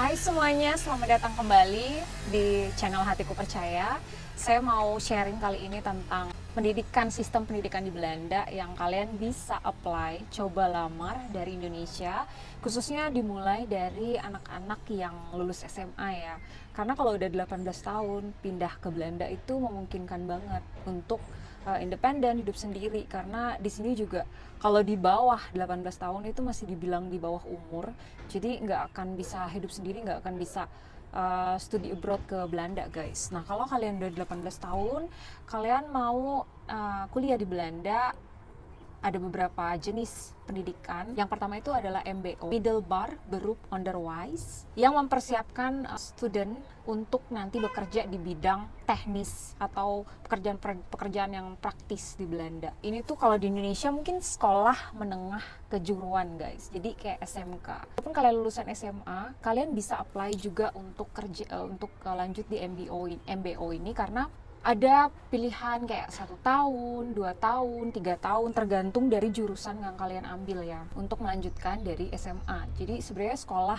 Hai semuanya, selamat datang kembali di channel Hatiku Percaya. Saya mau sharing kali ini tentang sistem pendidikan di Belanda yang kalian bisa apply, coba lamar dari Indonesia. Khususnya dimulai dari anak-anak yang lulus SMA ya. Karena kalau udah 18 tahun pindah ke Belanda itu memungkinkan banget untuk independen, hidup sendiri. Karena di sini juga kalau di bawah 18 tahun itu masih dibilang di bawah umur, jadi nggak akan bisa hidup sendiri, nggak akan bisa studi abroad ke Belanda, guys. Nah, kalau kalian udah 18 tahun, kalian mau kuliah di Belanda, ada beberapa jenis pendidikan. Yang pertama itu adalah MBO, Middelbaar Beroep Onderwijs, yang mempersiapkan student untuk nanti bekerja di bidang teknis atau pekerjaan yang praktis di Belanda. Ini tuh kalau di Indonesia mungkin sekolah menengah kejuruan, guys. Jadi kayak SMK. Walaupun kalian lulusan SMA, kalian bisa apply juga untuk lanjut di MBO ini karena ada pilihan kayak 1 tahun, 2 tahun, 3 tahun, tergantung dari jurusan yang kalian ambil ya, untuk melanjutkan dari SMA. Jadi sebenarnya sekolah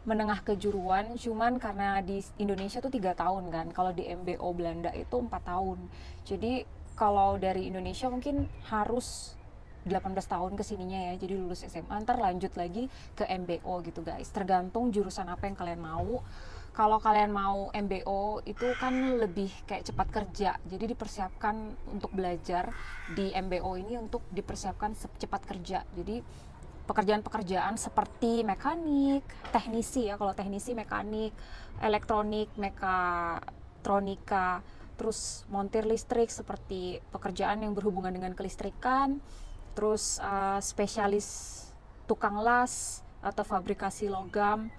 menengah kejuruan, cuman karena di Indonesia tuh 3 tahun kan, kalau di MBO Belanda itu 4 tahun. Jadi kalau dari Indonesia mungkin harus 18 tahun kesininya ya, jadi lulus SMA ntar lanjut lagi ke MBO gitu guys, tergantung jurusan apa yang kalian mau. Kalau kalian mau MBO itu kan lebih kayak cepat kerja, jadi dipersiapkan untuk belajar di MBO ini untuk dipersiapkan cepat kerja. Jadi pekerjaan-pekerjaan seperti mekanik, teknisi ya, kalau teknisi mekanik, elektronik, mekatronika, terus montir listrik, seperti pekerjaan yang berhubungan dengan kelistrikan, terus spesialis tukang las atau fabrikasi logam,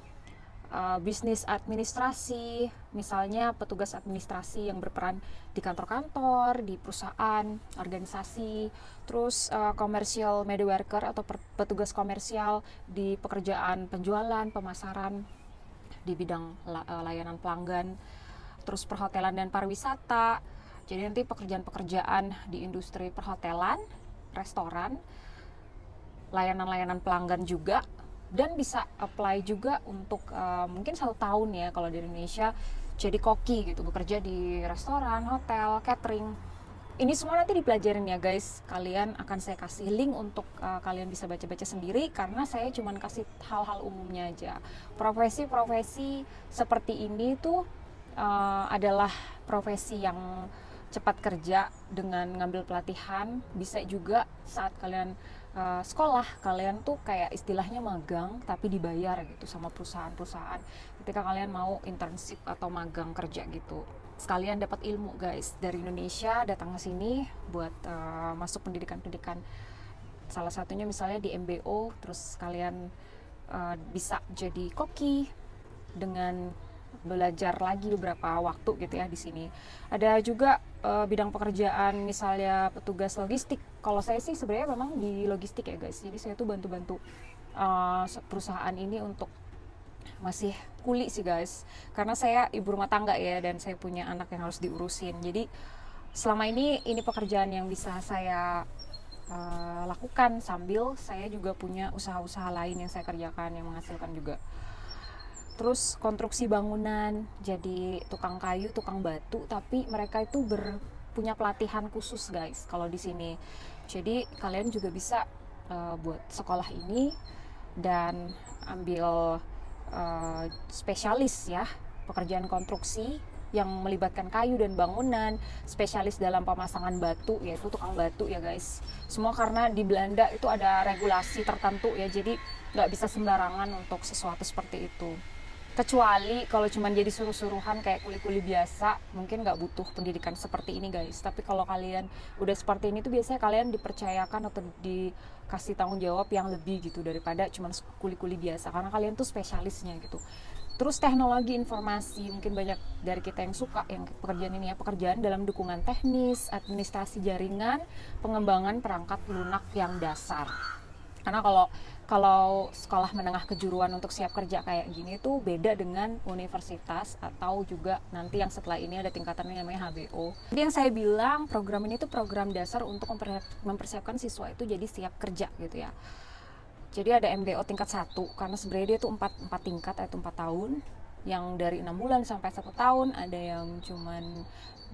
bisnis administrasi, misalnya petugas administrasi yang berperan di kantor-kantor, di perusahaan, organisasi, terus commercial medewerker atau petugas komersial di pekerjaan penjualan, pemasaran, di bidang layanan pelanggan, terus perhotelan dan pariwisata. Jadi nanti pekerjaan-pekerjaan di industri perhotelan, restoran, layanan-layanan pelanggan juga. Dan bisa apply juga untuk mungkin 1 tahun ya kalau di Indonesia, jadi koki gitu, bekerja di restoran, hotel, catering. Ini semua nanti dipelajarin ya guys. Kalian akan saya kasih link untuk kalian bisa baca-baca sendiri, karena saya cuma kasih hal-hal umumnya aja. Profesi-profesi seperti ini tuh adalah profesi yang cepat kerja dengan ngambil pelatihan. Bisa juga saat kalian sekolah, kalian tuh kayak istilahnya magang tapi dibayar gitu sama perusahaan-perusahaan ketika kalian mau internship atau magang kerja gitu. Sekalian dapat ilmu guys, dari Indonesia datang ke sini buat masuk pendidikan-pendidikan, salah satunya misalnya di MBO, terus kalian bisa jadi koki dengan belajar lagi beberapa waktu gitu ya di sini. Ada juga bidang pekerjaan misalnya petugas logistik. Kalau saya sih sebenarnya memang di logistik ya guys. Jadi saya tuh bantu-bantu perusahaan ini untuk masih kuli sih guys. Karena saya ibu rumah tangga ya, dan saya punya anak yang harus diurusin. Jadi selama ini pekerjaan yang bisa saya lakukan sambil saya juga punya usaha-usaha lain yang saya kerjakan yang menghasilkan juga. Terus konstruksi bangunan, jadi tukang kayu, tukang batu, tapi mereka itu punya pelatihan khusus guys kalau di sini. Jadi kalian juga bisa buat sekolah ini dan ambil spesialis ya, pekerjaan konstruksi yang melibatkan kayu dan bangunan, spesialis dalam pemasangan batu, yaitu tukang batu ya guys. Semua karena di Belanda itu ada regulasi tertentu ya, jadi nggak bisa sembarangan untuk sesuatu seperti itu. Kecuali kalau cuma jadi suruh-suruhan kayak kuli-kuli biasa, mungkin nggak butuh pendidikan seperti ini guys. Tapi kalau kalian udah seperti ini tuh biasanya kalian dipercayakan atau dikasih tanggung jawab yang lebih gitu daripada cuma kuli-kuli biasa, karena kalian tuh spesialisnya gitu. Terus teknologi informasi, mungkin banyak dari kita yang suka yang pekerjaan ini ya, pekerjaan dalam dukungan teknis, administrasi jaringan, pengembangan perangkat lunak yang dasar. Karena kalau sekolah menengah kejuruan untuk siap kerja kayak gini tuh beda dengan universitas atau juga nanti yang setelah ini ada tingkatannya namanya HBO. Jadi yang saya bilang, program ini tuh program dasar untuk mempersiapkan siswa itu jadi siap kerja gitu ya. Jadi ada MBO tingkat 1 karena sebenarnya dia tuh 4 tingkat, atau 4 tahun, yang dari 6 bulan sampai 1 tahun, ada yang cuman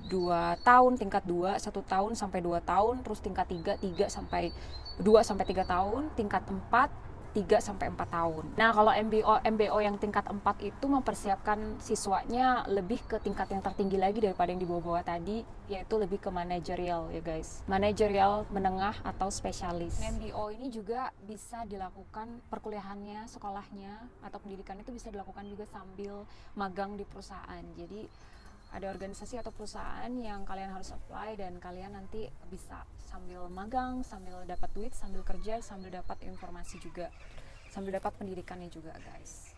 2 tahun, tingkat 2 1 tahun sampai 2 tahun, terus tingkat 3 3 sampai 2 sampai 3 tahun, tingkat 4 3 sampai 4 tahun. Nah, kalau MBO yang tingkat 4 itu mempersiapkan siswanya lebih ke tingkat yang tertinggi lagi daripada yang di bawah-bawah tadi, yaitu lebih ke manajerial ya guys. Manajerial menengah atau spesialis. MBO ini juga bisa dilakukan perkuliahannya, sekolahnya atau pendidikan itu bisa dilakukan juga sambil magang di perusahaan. Jadi ada organisasi atau perusahaan yang kalian harus apply dan kalian nanti bisa sambil magang, sambil dapat duit, sambil kerja, sambil dapat informasi juga, sambil dapat pendidikannya juga guys.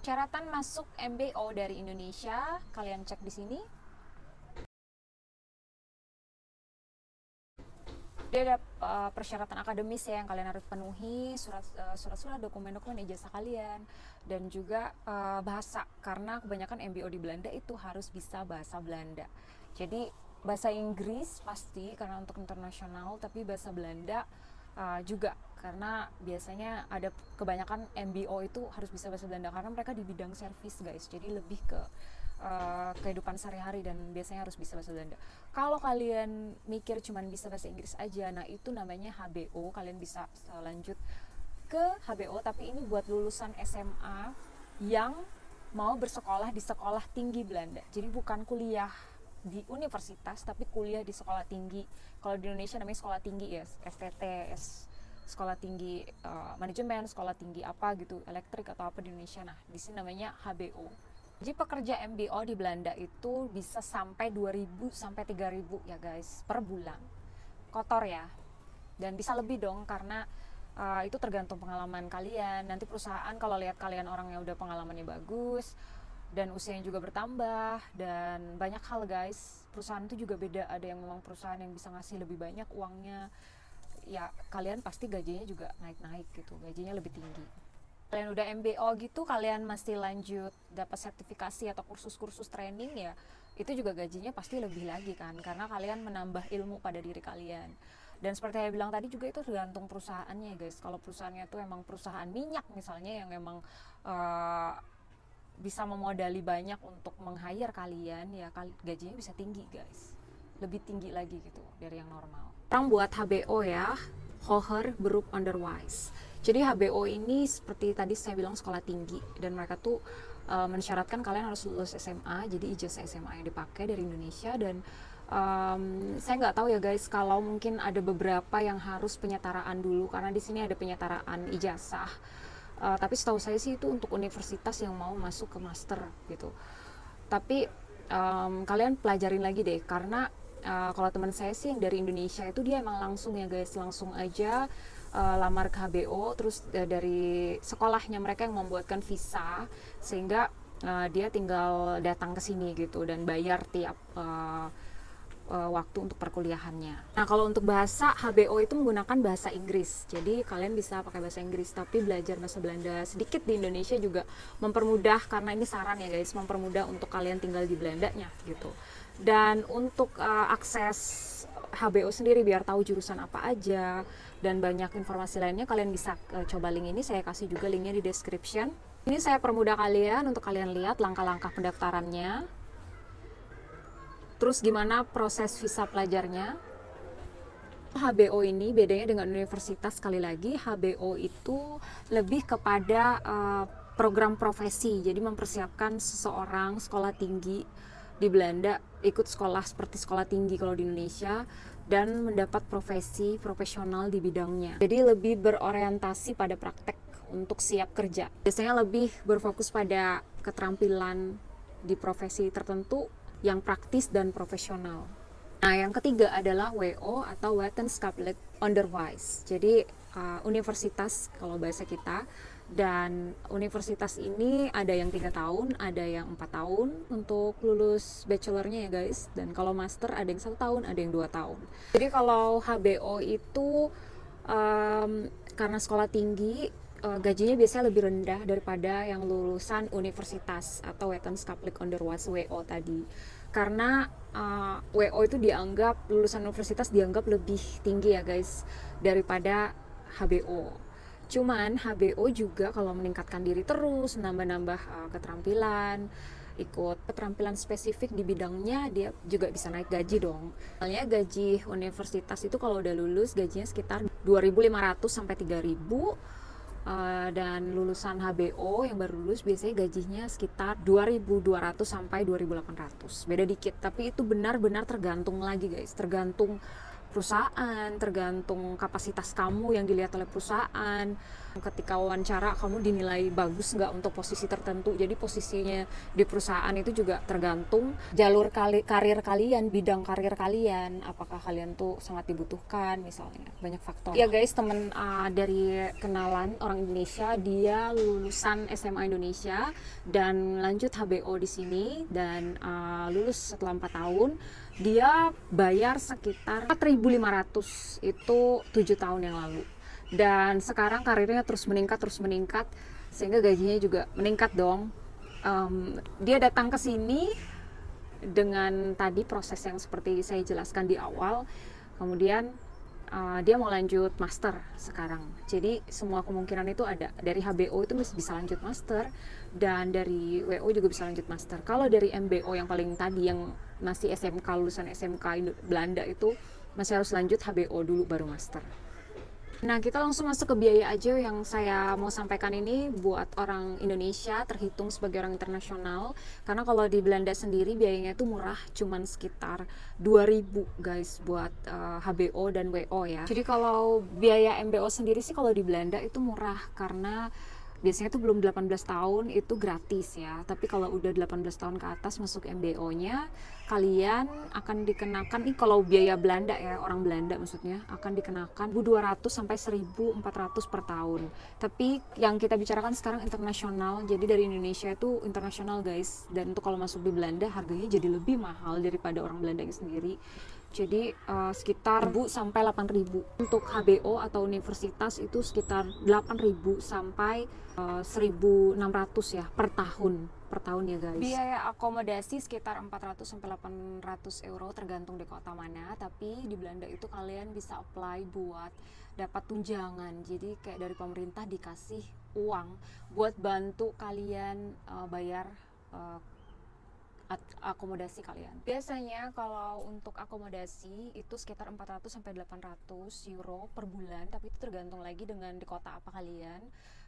Syaratan masuk MBO dari Indonesia kalian cek di sini. Dia ada persyaratan akademis ya yang kalian harus penuhi, surat-surat, dokumen-dokumen ijazah kalian, dan juga bahasa, karena kebanyakan MBO di Belanda itu harus bisa bahasa Belanda. Jadi bahasa Inggris pasti karena untuk internasional, tapi bahasa Belanda juga karena biasanya ada kebanyakan MBO itu harus bisa bahasa Belanda karena mereka di bidang servis guys, jadi lebih ke kehidupan sehari-hari dan biasanya harus bisa bahasa Belanda. Kalau kalian mikir cuman bisa bahasa Inggris aja, nah itu namanya HBO. Kalian bisa lanjut ke HBO, tapi ini buat lulusan SMA yang mau bersekolah di sekolah tinggi Belanda. Jadi bukan kuliah di universitas, tapi kuliah di sekolah tinggi. Kalau di Indonesia namanya sekolah tinggi ya, STT, sekolah tinggi manajemen, sekolah tinggi apa gitu, elektrik atau apa di Indonesia. Nah, di sini namanya HBO. Jadi pekerja MBO di Belanda itu bisa sampai 2.000 sampai 3.000 ya guys per bulan. Kotor ya. Dan bisa lebih dong karena itu tergantung pengalaman kalian. Nanti perusahaan kalau lihat kalian orang yang udah pengalamannya bagus dan usianya juga bertambah dan banyak hal guys. Perusahaan itu juga beda, ada yang memang perusahaan yang bisa ngasih lebih banyak uangnya. Ya kalian pasti gajinya juga naik-naik gitu, gajinya lebih tinggi. Kalian udah MBO gitu, kalian masih lanjut dapat sertifikasi atau kursus-kursus training ya, itu juga gajinya pasti lebih lagi kan, karena kalian menambah ilmu pada diri kalian. Dan seperti saya bilang tadi juga itu tergantung perusahaannya guys. Kalau perusahaannya itu emang perusahaan minyak misalnya yang emang bisa memodali banyak untuk meng-hire kalian, ya gajinya bisa tinggi guys, lebih tinggi lagi gitu dari yang normal. Sekarang buat HBO ya, Hoher Beroep Onderwijs. Jadi HBO ini seperti tadi saya bilang sekolah tinggi, dan mereka tuh mensyaratkan kalian harus lulus SMA, jadi ijazah SMA yang dipakai dari Indonesia. Dan saya nggak tahu ya guys, kalau mungkin ada beberapa yang harus penyetaraan dulu, karena di sini ada penyetaraan ijazah. Tapi setahu saya sih itu untuk universitas yang mau masuk ke master gitu. Tapi kalian pelajarin lagi deh, karena kalau teman saya sih yang dari Indonesia itu dia emang langsung ya guys, langsung aja lamar ke HBO, terus dari sekolahnya mereka yang membuatkan visa, sehingga dia tinggal datang ke sini gitu dan bayar tiap waktu untuk perkuliahannya. Nah, kalau untuk bahasa, HBO itu menggunakan bahasa Inggris. Jadi kalian bisa pakai bahasa Inggris, tapi belajar bahasa Belanda sedikit di Indonesia juga mempermudah, karena ini saran ya guys, mempermudah untuk kalian tinggal di Belandanya gitu. Dan untuk akses HBO sendiri biar tahu jurusan apa aja dan banyak informasi lainnya, kalian bisa coba link ini, saya kasih juga linknya di description. Ini saya permudah kalian untuk kalian lihat langkah-langkah pendaftarannya, terus gimana proses visa pelajarnya. HBO ini bedanya dengan universitas, sekali lagi HBO itu lebih kepada program profesi, jadi mempersiapkan seseorang sekolah tinggi di Belanda ikut sekolah seperti sekolah tinggi kalau di Indonesia, dan mendapat profesi profesional di bidangnya. Jadi lebih berorientasi pada praktek untuk siap kerja. Biasanya lebih berfokus pada keterampilan di profesi tertentu yang praktis dan profesional. Nah, yang ketiga adalah WO atau Wetenschapelijk Onderwijs. Jadi universitas kalau bahasa kita. Dan universitas ini ada yang 3 tahun, ada yang 4 tahun untuk lulus bachelornya ya guys. Dan kalau master ada yang 1 tahun, ada yang 2 tahun. Jadi kalau HBO itu karena sekolah tinggi, gajinya biasanya lebih rendah daripada yang lulusan universitas atau Wetenschapelijk Onderwijs WO tadi. Karena WO itu dianggap, lulusan universitas dianggap lebih tinggi ya guys daripada HBO. Cuman HBO juga kalau meningkatkan diri terus, nambah-nambah keterampilan, ikut keterampilan spesifik di bidangnya, dia juga bisa naik gaji dong. Soalnya gaji universitas itu kalau udah lulus gajinya sekitar 2.500 sampai 3.000. Dan lulusan HBO yang baru lulus biasanya gajinya sekitar 2.200 sampai 2.800. Beda dikit, tapi itu benar-benar tergantung lagi guys, tergantung perusahaan, tergantung kapasitas kamu yang dilihat oleh perusahaan. Ketika wawancara kamu dinilai bagus nggak untuk posisi tertentu, jadi posisinya di perusahaan itu juga tergantung jalur karir kalian, bidang karir kalian, apakah kalian tuh sangat dibutuhkan misalnya, banyak faktor ya guys. Temen dari kenalan orang Indonesia, dia lulusan SMA Indonesia dan lanjut HBO di sini, dan lulus setelah 4 tahun. Dia bayar sekitar 4.500 itu 7 tahun yang lalu, dan sekarang karirnya terus meningkat sehingga gajinya juga meningkat dong. Dia datang ke sini dengan tadi proses yang seperti saya jelaskan di awal, kemudian dia mau lanjut master sekarang. Jadi semua kemungkinan itu ada. Dari HBO itu bisa lanjut master, dan dari WO juga bisa lanjut master. Kalau dari MBO yang paling tadi, yang masih SMK, lulusan SMK Belanda, itu masih harus lanjut HBO dulu baru master. Nah, kita langsung masuk ke biaya aja. Yang saya mau sampaikan ini buat orang Indonesia terhitung sebagai orang internasional, karena kalau di Belanda sendiri biayanya itu murah, cuman sekitar 2.000 guys buat HBO dan WO ya. Jadi kalau biaya MBO sendiri sih kalau di Belanda itu murah, karena biasanya tuh belum 18 tahun itu gratis ya. Tapi kalau udah 18 tahun ke atas masuk MBO-nya, kalian akan dikenakan, ini kalau biaya Belanda ya, orang Belanda maksudnya, akan dikenakan 1.200 sampai 1.400 per tahun. Tapi yang kita bicarakan sekarang internasional, jadi dari Indonesia itu internasional guys. Dan untuk kalau masuk di Belanda harganya jadi lebih mahal daripada orang Belanda sendiri. Jadi sekitar 1.000 sampai 8.000. Untuk HBO atau universitas itu sekitar 8.000 sampai 1.600 ya per tahun ya guys. Biaya akomodasi sekitar 400 sampai 800 euro tergantung di kota mana. Tapi di Belanda itu kalian bisa apply buat dapat tunjangan. Jadi kayak dari pemerintah dikasih uang buat bantu kalian bayar akomodasi kalian. Biasanya kalau untuk akomodasi itu sekitar 400 sampai 800 euro per bulan, tapi itu tergantung lagi dengan di kota apa kalian.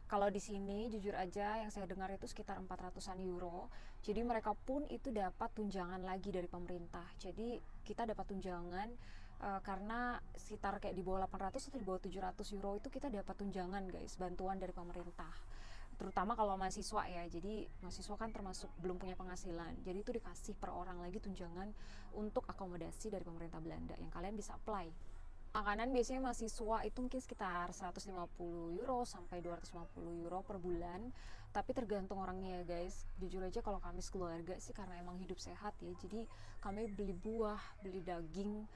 Kalau di sini jujur aja yang saya dengar itu sekitar 400-an euro. Jadi mereka pun itu dapat tunjangan lagi dari pemerintah. Jadi kita dapat tunjangan karena sekitar kayak di bawah 800 atau di bawah 700 euro itu kita dapat tunjangan guys, bantuan dari pemerintah. Terutama kalau mahasiswa ya, jadi mahasiswa kan termasuk belum punya penghasilan, jadi itu dikasih per orang lagi tunjangan untuk akomodasi dari pemerintah Belanda yang kalian bisa apply. Makanan biasanya mahasiswa itu mungkin sekitar 150 euro sampai 250 euro per bulan, tapi tergantung orangnya ya guys. Jujur aja kalau kami sekeluarga sih karena emang hidup sehat ya, jadi kami beli buah, beli daging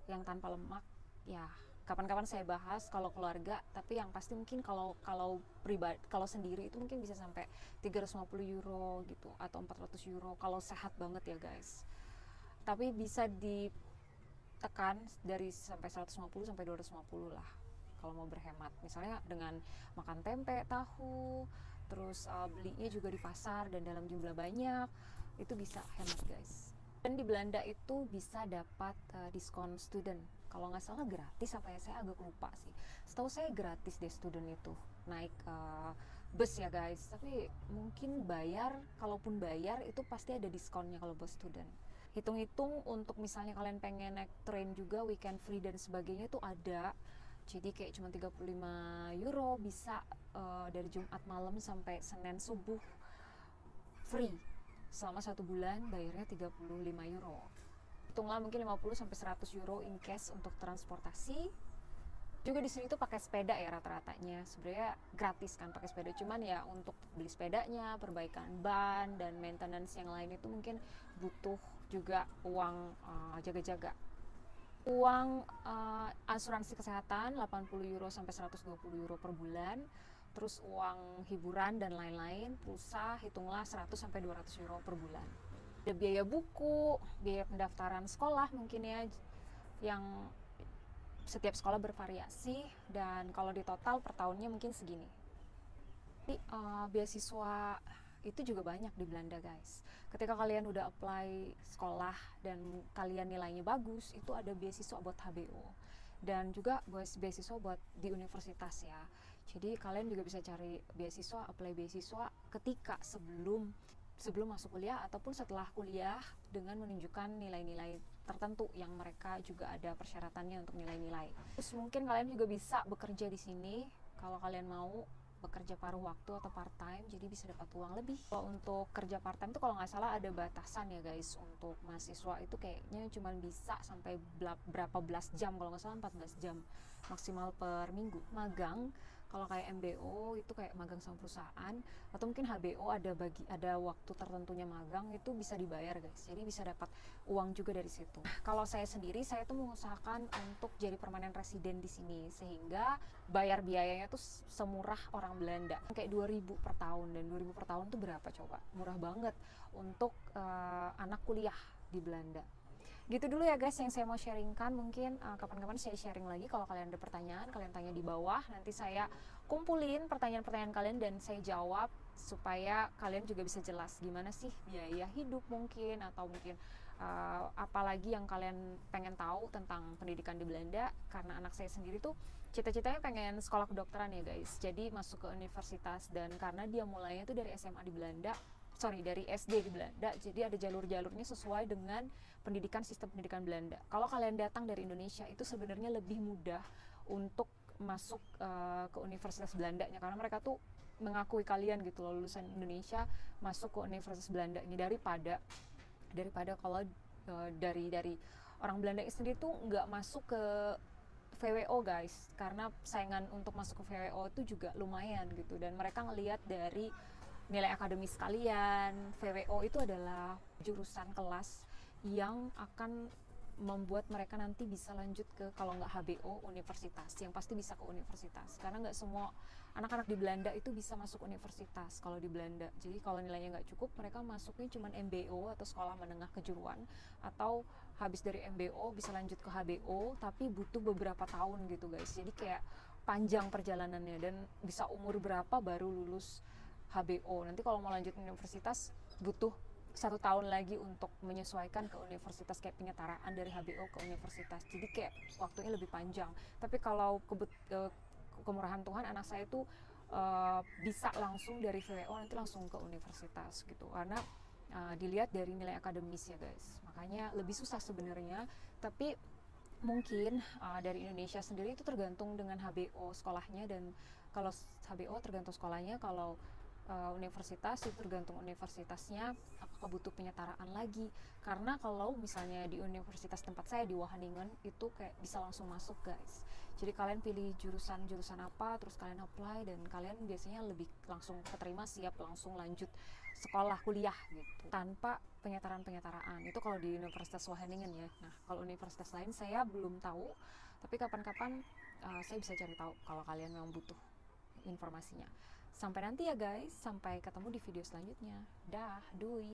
yang tanpa lemak ya. Kapan-kapan saya bahas kalau keluarga, tapi yang pasti mungkin kalau pribadi, kalau sendiri itu mungkin bisa sampai 350 euro gitu atau 400 euro kalau sehat banget ya guys. Tapi bisa ditekan dari sampai 150 sampai 250 lah kalau mau berhemat. Misalnya dengan makan tempe, tahu, terus belinya juga di pasar dan dalam jumlah banyak, itu bisa hemat guys. Dan di Belanda itu bisa dapat diskon student. Kalau nggak salah gratis apa ya, saya agak lupa sih. Setahu saya gratis deh student itu naik bus ya guys. Tapi mungkin bayar, kalaupun bayar itu pasti ada diskonnya kalau bus student. Hitung-hitung untuk misalnya kalian pengen naik train juga weekend free dan sebagainya itu ada. Jadi kayak cuma 35 euro bisa dari Jumat malam sampai Senin subuh free. Selama 1 bulan bayarnya 35 euro. Hitunglah mungkin 50 sampai 100 euro in cash untuk transportasi. Juga di sini tuh pakai sepeda ya rata-ratanya. Sebenarnya gratis kan pakai sepeda, cuman ya untuk beli sepedanya, perbaikan ban dan maintenance yang lain itu mungkin butuh juga uang jaga-jaga. Uang asuransi kesehatan 80 euro sampai 120 euro per bulan. Terus uang hiburan dan lain-lain, pulsa hitunglah 100 sampai 200 euro per bulan. Ada biaya buku, biaya pendaftaran sekolah mungkin ya, yang setiap sekolah bervariasi, dan kalau di total per tahunnya mungkin segini. Jadi beasiswa itu juga banyak di Belanda guys. Ketika kalian udah apply sekolah dan kalian nilainya bagus, itu ada beasiswa buat HBO dan juga beasiswa buat di universitas ya. Jadi kalian juga bisa cari beasiswa, apply beasiswa ketika sebelum masuk kuliah ataupun setelah kuliah dengan menunjukkan nilai-nilai tertentu yang mereka juga ada persyaratannya untuk nilai-nilai. Terus mungkin kalian juga bisa bekerja di sini kalau kalian mau bekerja paruh waktu atau part time, jadi bisa dapat uang lebih. Kalau untuk kerja part time itu kalau nggak salah ada batasan ya guys, untuk mahasiswa itu kayaknya cuma bisa sampai berapa belas jam, kalau nggak salah 14 jam maksimal per minggu. Magang kalau kayak MBO itu kayak magang sama perusahaan, atau mungkin HBO ada waktu tertentunya magang, itu bisa dibayar guys, jadi bisa dapat uang juga dari situ. Kalau saya sendiri, saya tuh mengusahakan untuk jadi permanen residen di sini, sehingga bayar biayanya tuh semurah orang Belanda, kayak 2.000 per tahun. Dan 2.000 per tahun tuh berapa coba? Murah banget untuk anak kuliah di Belanda. Gitu dulu ya guys yang saya mau sharingkan. Mungkin kapan-kapan saya sharing lagi. Kalau kalian ada pertanyaan, kalian tanya di bawah, nanti saya kumpulin pertanyaan-pertanyaan kalian dan saya jawab, supaya kalian juga bisa jelas gimana sih biaya hidup mungkin, atau mungkin apalagi yang kalian pengen tahu tentang pendidikan di Belanda. Karena anak saya sendiri tuh cita-citanya pengen sekolah kedokteran ya guys, jadi masuk ke universitas. Dan karena dia mulainya tuh dari SMA di Belanda, dari SD di Belanda, jadi ada jalur-jalurnya sesuai dengan sistem pendidikan Belanda. Kalau kalian datang dari Indonesia, itu sebenarnya lebih mudah untuk masuk ke universitas Belandanya, karena mereka tuh mengakui kalian gitu loh, lulusan Indonesia masuk ke universitas Belanda ini, daripada kalau dari orang Belanda sendiri tuh nggak masuk ke VWO guys, karena saingan untuk masuk ke VWO itu juga lumayan gitu, dan mereka ngelihat dari nilai akademis kalian. VWO itu adalah jurusan kelas yang akan membuat mereka nanti bisa lanjut ke, kalau nggak HBO, universitas, yang pasti bisa ke universitas, karena nggak semua anak-anak di Belanda itu bisa masuk universitas kalau di Belanda. Jadi kalau nilainya nggak cukup, mereka masuknya cuma MBO atau sekolah menengah kejuruan, atau habis dari MBO bisa lanjut ke HBO, tapi butuh beberapa tahun gitu guys. Jadi kayak panjang perjalanannya, dan bisa umur berapa baru lulus HBO. Nanti kalau mau lanjut universitas butuh 1 tahun lagi untuk menyesuaikan ke universitas, kayak penyetaraan dari HBO ke universitas. Jadi kayak waktunya lebih panjang. Tapi kalau kemurahan Tuhan, anak saya itu bisa langsung dari VWO nanti langsung ke universitas gitu, karena dilihat dari nilai akademis ya guys. Makanya lebih susah sebenarnya, tapi mungkin dari Indonesia sendiri itu tergantung dengan HBO sekolahnya, dan kalau HBO tergantung sekolahnya, kalau universitas itu tergantung universitasnya apakah butuh penyetaraan lagi. Karena kalau misalnya di universitas tempat saya di Wageningen itu kayak bisa langsung masuk guys, jadi kalian pilih jurusan apa, terus kalian apply, dan kalian biasanya lebih langsung keterima, siap langsung lanjut sekolah kuliah gitu, tanpa penyetaraan. Itu kalau di Universitas Wageningen ya. Nah kalau universitas lain saya belum tahu, tapi kapan-kapan saya bisa cari tahu kalau kalian memang butuh informasinya. Sampai nanti ya guys, sampai ketemu di video selanjutnya. Dah, doi.